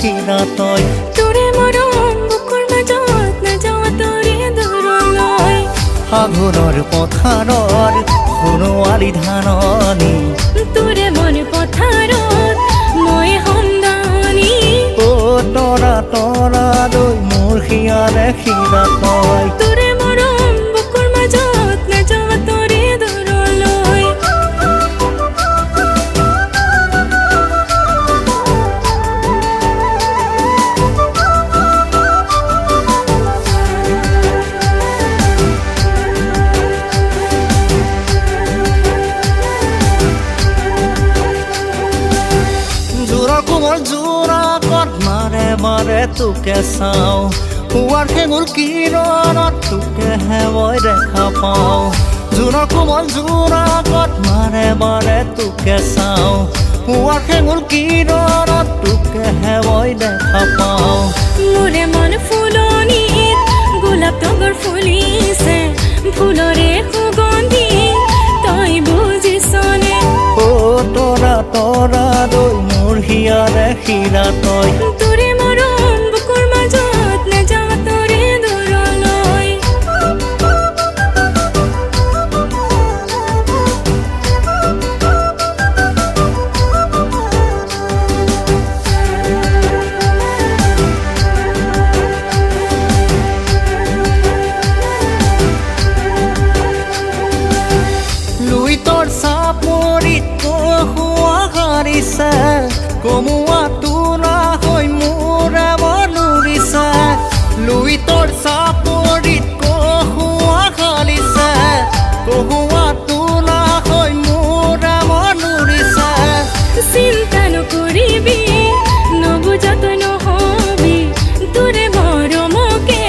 হীৰা তই তোৰে মৰম বুকুৰ মাজত নাযাওঁ তৰে দূৰলৈ আঘোণৰ পথাৰৰ সোণোৱালী ধাননি তোৰে মন পথাৰত মই সন্ধানী অ তৰা তৰা দৈ মোৰ হিয়াৰে হীৰা তই তোৰে মৰম বুকুৰ মাজত নাযাওঁ তৰে দূৰলৈ কোমল জোৰা কত মাৰে মাৰে তোকে চাওঁ শুৱাৰ খেঙুল কিৰণত তোকেহে মই দেখা পাওঁ জোৰা কোমল জোৰা কত মাৰে মাৰে তোকে চাওঁ শুৱাৰ খেঙুল কিৰণত তোকেহে মই দেখা পাওঁ মোৰে মন ফুলনিত গোলাপ তগৰ ফুলিছে ফুলৰে সুগন্ধি তই বুজিছনে অ তৰা তৰা দৈ মোৰ হিয়াৰে হীৰা তই তোৰে মৰম বুকুৰ মাজত নাযাওঁ তৰে দূৰলৈ লুই তোৰ চাপৰিত কহুৱা হাৰিছে কমুৱা তোৰা হৈ মোৰে মন উৰিছে লুই তোৰ চাপৰিত কহুৱা হাৰিছে কহুৱা তোৰা হৈ মোৰে মন উৰিছে চিন্তা নকৰিবি নবুজাত নহবি তোৰে মৰমকে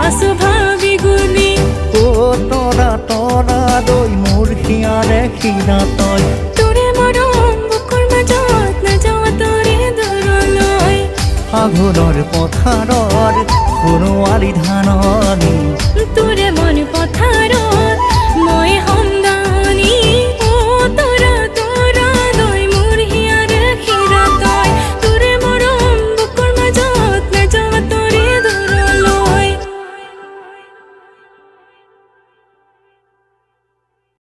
আছো ভাবি গুণি অ তৰা তৰা দৈ মোৰ হিয়াৰে হীৰা তই তোৰে মৰম বুকুৰ মাজত নাযাওঁ তৰে দূৰলৈ আঘোণৰ পথাৰৰ সোণোৱালী ধাননি তোৰে মন পথাৰত